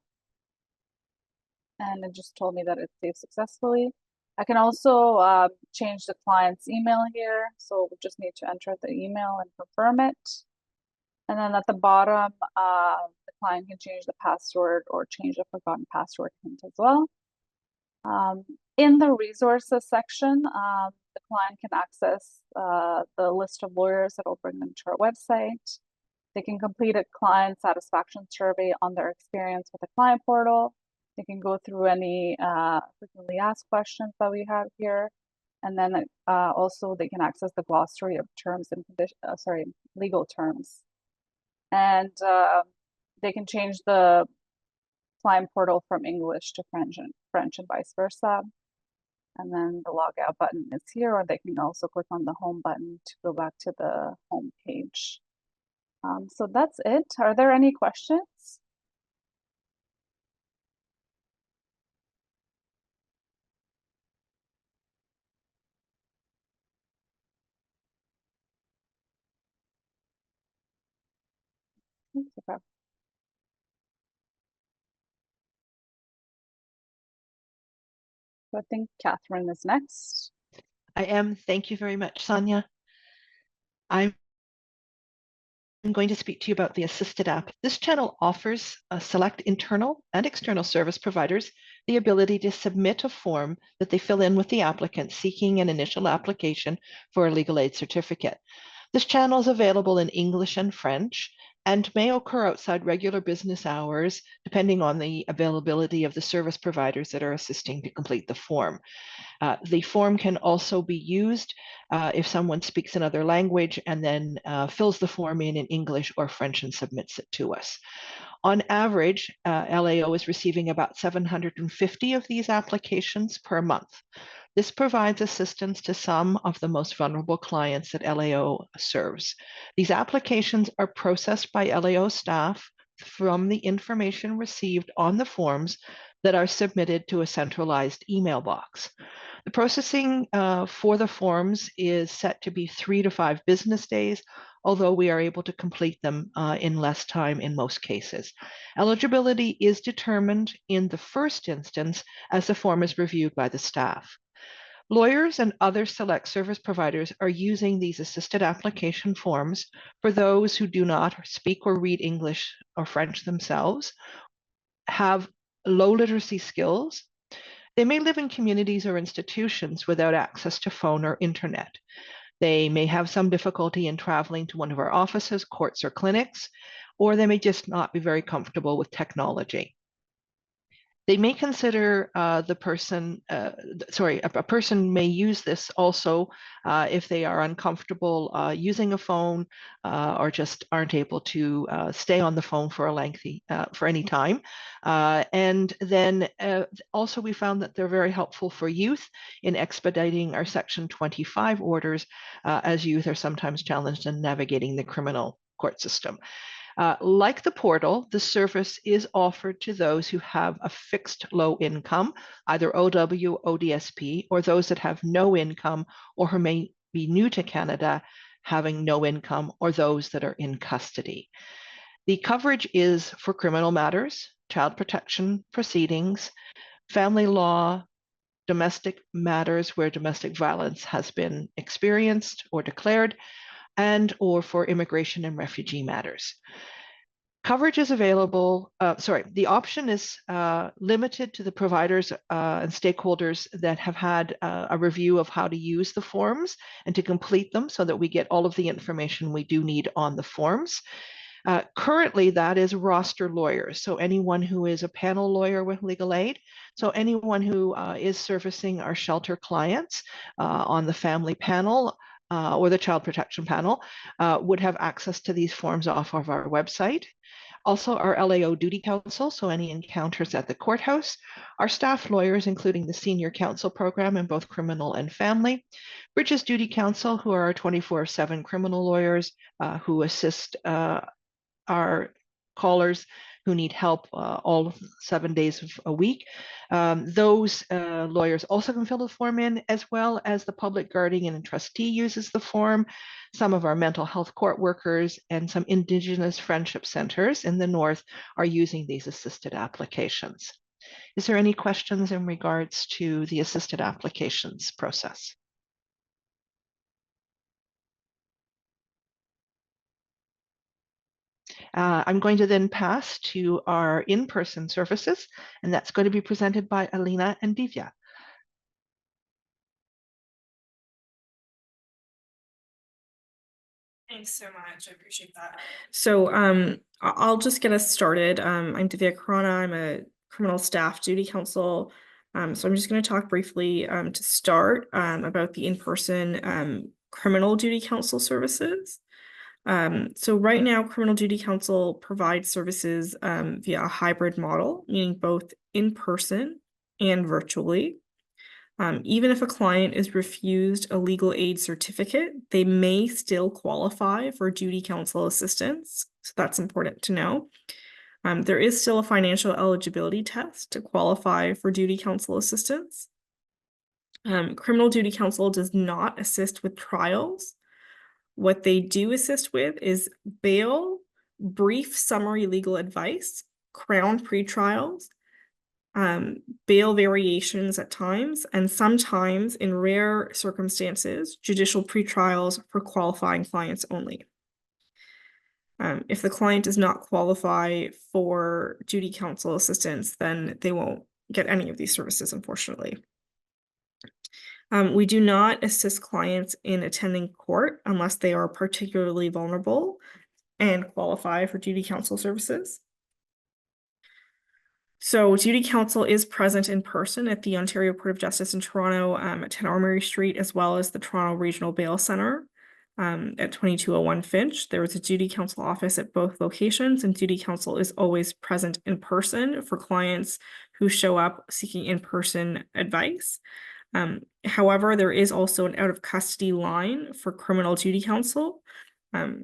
B: And it just told me that it's saved successfully. I can also change the client's email here. So we just need to enter the email and confirm it. And then at the bottom, the client can change the password or change the forgotten password hint as well. In the resources section, the client can access the list of lawyers that will bring them to our website. They can complete a client satisfaction survey on their experience with the client portal. They can go through any frequently asked questions that we have here. And then also they can access the glossary of terms and legal terms. And they can change the client portal from English to French and vice versa. And then the log out button is here, or they can also click on the home button to go back to the home page. So that's it. Are there any questions? Okay. So I think Catherine is next.
C: I am. Thank you very much, Sonia. I'm going to speak to you about the Assisted app. This channel offers select internal and external service providers the ability to submit a form that they fill in with the applicant seeking an initial application for a legal aid certificate. This channel is available in English and French and may occur outside regular business hours, depending on the availability of the service providers that are assisting to complete the form. The form can also be used if someone speaks another language and then fills the form in English or French and submits it to us. On average, LAO is receiving about 750 of these applications per month. This provides assistance to some of the most vulnerable clients that LAO serves. These applications are processed by LAO staff from the information received on the forms that are submitted to a centralized email box. The processing for the forms is set to be 3 to 5 business days, although we are able to complete them in less time in most cases. Eligibility is determined in the first instance as the form is reviewed by the staff. Lawyers and other select service providers are using these assisted application forms for those who do not speak or read English or French themselves, have low literacy skills. They may live in communities or institutions without access to phone or internet. They may have some difficulty in traveling to one of our offices, courts, or clinics, or they may just not be very comfortable with technology. They may consider a person may use this also if they are uncomfortable using a phone or just aren't able to stay on the phone for any time. And then also we found that they're very helpful for youth in expediting our Section 25 orders, as youth are sometimes challenged in navigating the criminal court system. Like the portal, the service is offered to those who have a fixed low income, either OW, ODSP, or those that have no income or who may be new to Canada, having no income, or those that are in custody. The coverage is for criminal matters, child protection proceedings, family law, domestic matters where domestic violence has been experienced or declared, and or for immigration and refugee matters. Coverage is available, the option is limited to the providers and stakeholders that have had a review of how to use the forms and to complete them so that we get all of the information we do need on the forms. Currently, that is roster lawyers. So anyone who is a panel lawyer with legal aid, so anyone who is servicing our shelter clients on the family panel or the child protection panel would have access to these forms off of our website. Also, our LAO duty counsel, so any encounters at the courthouse, our staff lawyers, including the senior counsel program in both criminal and family, Bridges duty counsel, who are our 24/7 criminal lawyers who assist our callers who need help all 7 days of a week. Those lawyers also can fill the form in, as well as the public guardian and trustee uses the form. Some of our mental health court workers and some Indigenous friendship centers in the north are using these assisted applications. Is there any questions in regards to the assisted applications process? I'm going to then pass to our in-person services, and that's going to be presented by Alina and Divya.
E: Thanks so much. I appreciate that. So I'll just get us started. I'm Divya Krona. I'm a criminal staff duty counsel. So I'm just going to talk briefly to start about the in-person criminal duty counsel services. So right now, criminal duty counsel provides services via a hybrid model, meaning both in person and virtually. Even if a client is refused a legal aid certificate, they may still qualify for duty counsel assistance. So that's important to know. There is still a financial eligibility test to qualify for duty counsel assistance. Criminal duty counsel does not assist with trials. What they do assist with is bail, brief summary legal advice, Crown pretrials, bail variations at times, and sometimes, in rare circumstances, judicial pretrials for qualifying clients only. If the client does not qualify for duty counsel assistance, then they won't get any of these services, unfortunately. We do not assist clients in attending court unless they are particularly vulnerable and qualify for duty counsel services. So duty counsel is present in person at the Ontario Court of Justice in Toronto at 10 Armory Street, as well as the Toronto Regional Bail Centre at 2201 Finch. There is a duty counsel office at both locations, and duty counsel is always present in person for clients who show up seeking in-person advice. However, there is also an out-of-custody line for criminal duty counsel. That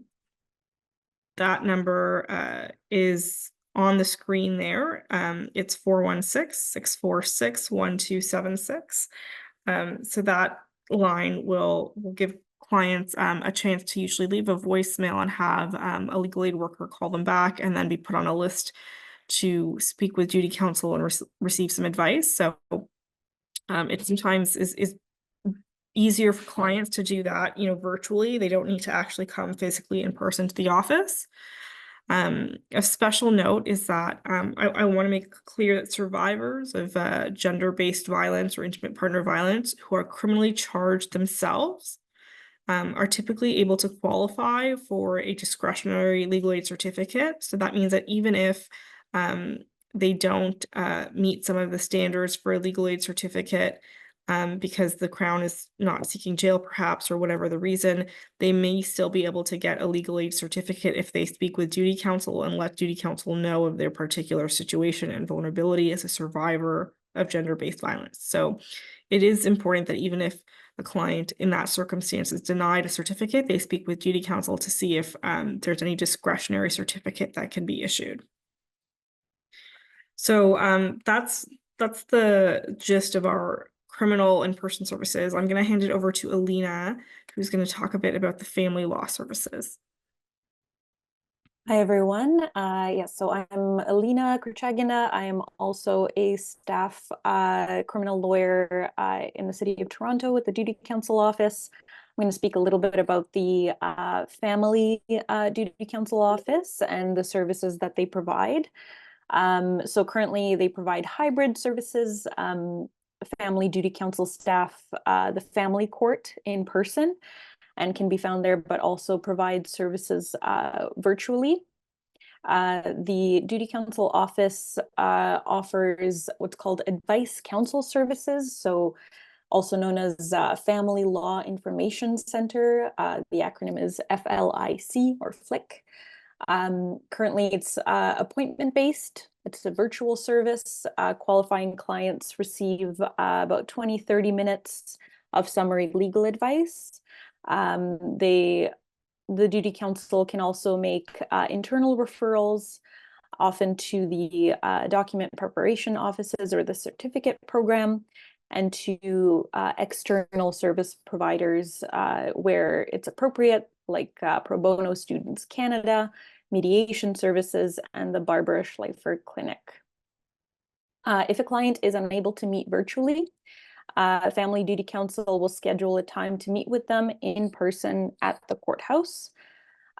E: number is on the screen there. It's 416-646-1276. So that line will give clients a chance to usually leave a voicemail and have a legal aid worker call them back and then be put on a list to speak with duty counsel and receive some advice. So it sometimes is easier for clients to do that, virtually. They don't need to actually come physically in person to the office. A special note is that I want to make clear that survivors of gender-based violence or intimate partner violence who are criminally charged themselves are typically able to qualify for a discretionary legal aid certificate. So that means that even if they don't meet some of the standards for a legal aid certificate, because the Crown is not seeking jail perhaps, or whatever the reason, they may still be able to get a legal aid certificate if they speak with duty counsel and let duty counsel know of their particular situation and vulnerability as a survivor of gender-based violence. So it is important that even if a client in that circumstance is denied a certificate, they speak with duty counsel to see if there's any discretionary certificate that can be issued. So that's the gist of our criminal in-person services. I'm going to hand it over to Alina, who's going to talk a bit about the family law services.
D: Hi, everyone. So I'm Alina Kurchagina. I am also a staff criminal lawyer in the city of Toronto with the Duty Counsel Office. I'm going to speak a little bit about the Family Duty Counsel Office and the services that they provide. So currently they provide hybrid services, family duty counsel staff, the family court in person, and can be found there, but also provide services virtually. The Duty Counsel Office offers what's called advice counsel services, so also known as Family Law Information Center. The acronym is FLIC or FLIC. Currently, it's appointment-based. It's a virtual service. Qualifying clients receive about 20-30 minutes of summary legal advice. The Duty Counsel can also make internal referrals, often to the document preparation offices or the certificate program, and to external service providers where it's appropriate, like Pro Bono Students Canada, mediation services, and the Barbara Schleifer Clinic. If a client is unable to meet virtually, Family Duty Counsel will schedule a time to meet with them in person at the courthouse.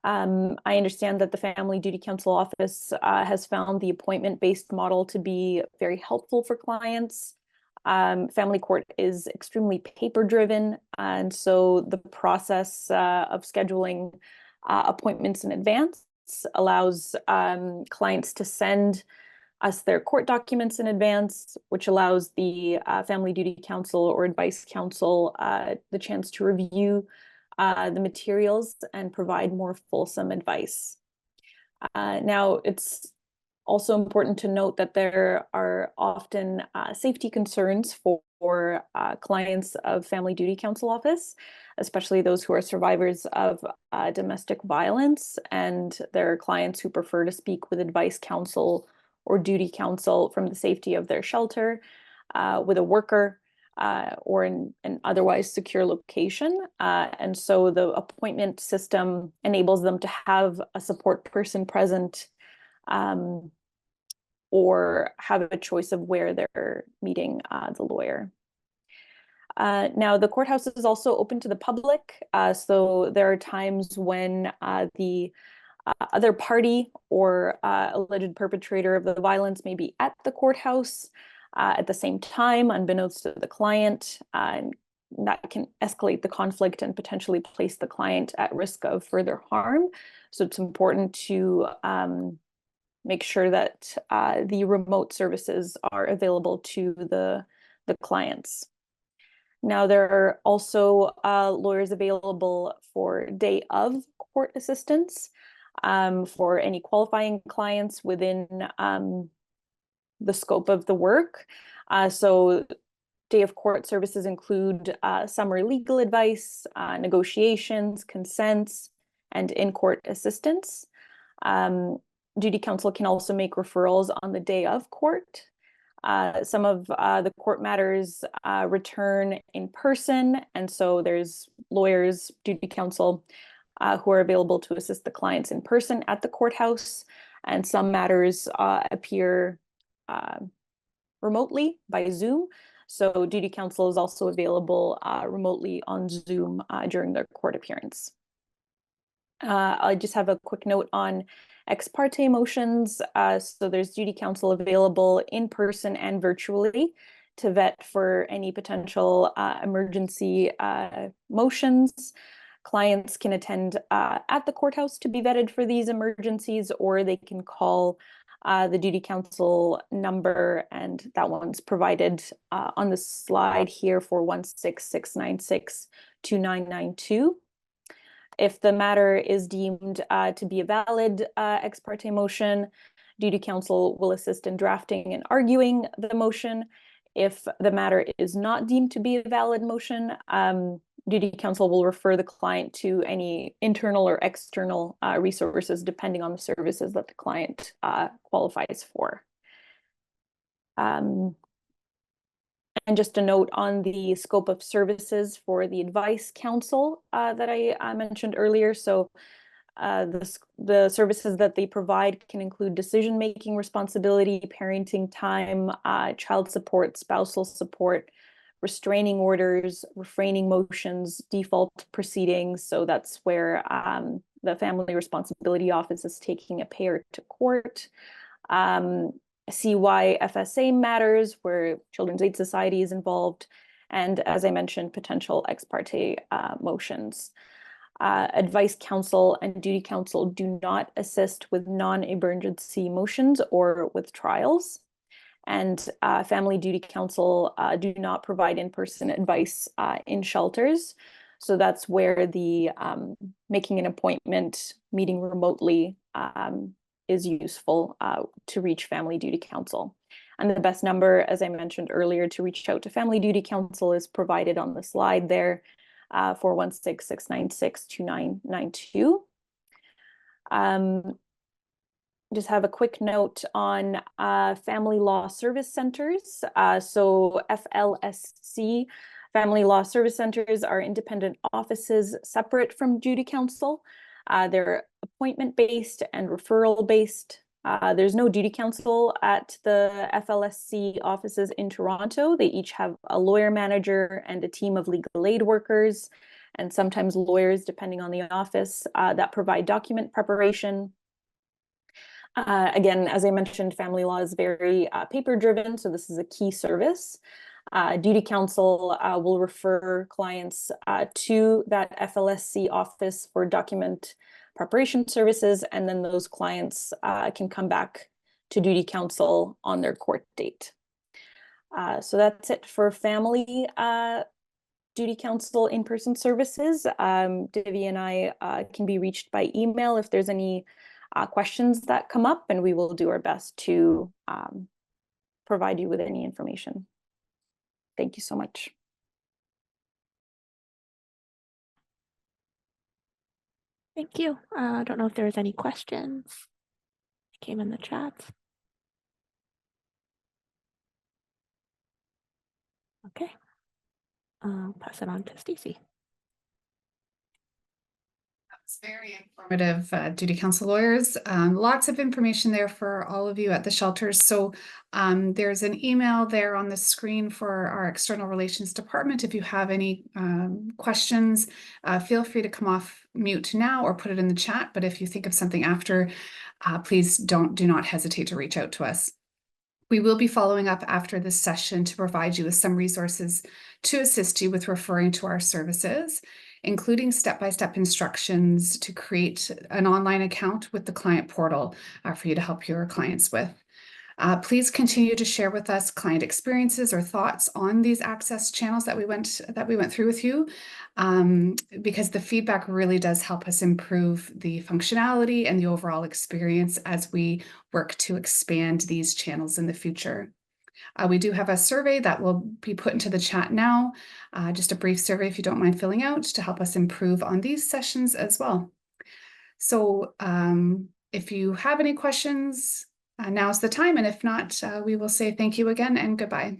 D: I understand that the Family Duty Counsel Office has found the appointment-based model to be very helpful for clients. Family court is extremely paper-driven, and so the process of scheduling appointments in advance allows clients to send us their court documents in advance, which allows the Family Duty Counsel or Advice Counsel the chance to review the materials and provide more fulsome advice. Now, it's also important to note that there are often safety concerns for clients of Family Duty Counsel Office, especially those who are survivors of domestic violence, and there are clients who prefer to speak with advice counsel or duty counsel from the safety of their shelter, with a worker, or in an otherwise secure location. And so the appointment system enables them to have a support person present, or have a choice of where they're meeting the lawyer. Now, the courthouse is also open to the public. So there are times when the other party or alleged perpetrator of the violence may be at the courthouse at the same time, unbeknownst to the client, and that can escalate the conflict and potentially place the client at risk of further harm. So it's important to make sure that the remote services are available to the clients. Now, there are also lawyers available for day of court assistance for any qualifying clients within the scope of the work. So day of court services include summary legal advice, negotiations, consents, and in-court assistance. Duty counsel can also make referrals on the day of court. Some of the court matters return in person, and so there's lawyers, duty counsel, who are available to assist the clients in person at the courthouse, and some matters appear remotely by Zoom. So duty counsel is also available remotely on Zoom during their court appearance. I just have a quick note on ex parte motions. So there's duty counsel available in person and virtually to vet for any potential emergency motions. Clients can attend at the courthouse to be vetted for these emergencies, or they can call the duty counsel number, and that one's provided on the slide here for 16696-2992. If the matter is deemed to be a valid ex parte motion, duty counsel will assist in drafting and arguing the motion. If the matter is not deemed to be a valid motion, duty counsel will refer the client to any internal or external resources, depending on the services that the client qualifies for. And just a note on the scope of services for the advice counsel that I mentioned earlier. So the services that they provide can include decision-making responsibility, parenting time, child support, spousal support, restraining orders, refraining motions, default proceedings. So that's where the Family Responsibility Office is taking a payer to court. CYFSA matters where Children's Aid Society is involved, and as I mentioned, potential ex parte motions. Advice counsel and duty counsel do not assist with non-emergency motions or with trials, and family duty counsel do not provide in-person advice in shelters. So that's where the making an appointment, meeting remotely, is useful to reach family duty counsel. And the best number, as I mentioned earlier, to reach out to family duty counsel is provided on the slide there, 416-696-2992. Just have a quick note on family law service centers. So FLSC, family law service centers, are independent offices separate from duty counsel. They're appointment-based and referral-based. There's no duty counsel at the FLSC offices in Toronto. They each have a lawyer manager and a team of legal aid workers, and sometimes lawyers, depending on the office, that provide document preparation. Again, as I mentioned, family law is very paper-driven, so this is a key service. Duty counsel will refer clients to that FLSC office for document preparation services, and then those clients can come back to duty counsel on their court date. So that's it for family duty counsel in-person services. Divya and I can be reached by email if there's any questions that come up, and we will do our best to provide you with any information. Thank you so much.
A: Thank you. I don't know if there was any questions that came in the chat. Okay. I'll pass it on to Stacey.
G: That's very informative, duty counsel lawyers. Lots of information there for all of you at the shelters. So there's an email there on the screen for our external relations department. If you have any questions, feel free to come off mute now or put it in the chat. But if you think of something after, please do not hesitate to reach out to us. We will be following up after this session to provide you with some resources to assist you with referring to our services, including step-by-step instructions to create an online account with the client portal for you to help your clients with. Please continue to share with us client experiences or thoughts on these access channels that we went through with you, because the feedback really does help us improve the functionality and the overall experience as we work to expand these channels in the future. We do have a survey that will be put into the chat now, just a brief survey if you don't mind filling out to help us improve on these sessions as well. So if you have any questions, now's the time, and if not, we will say thank you again and goodbye.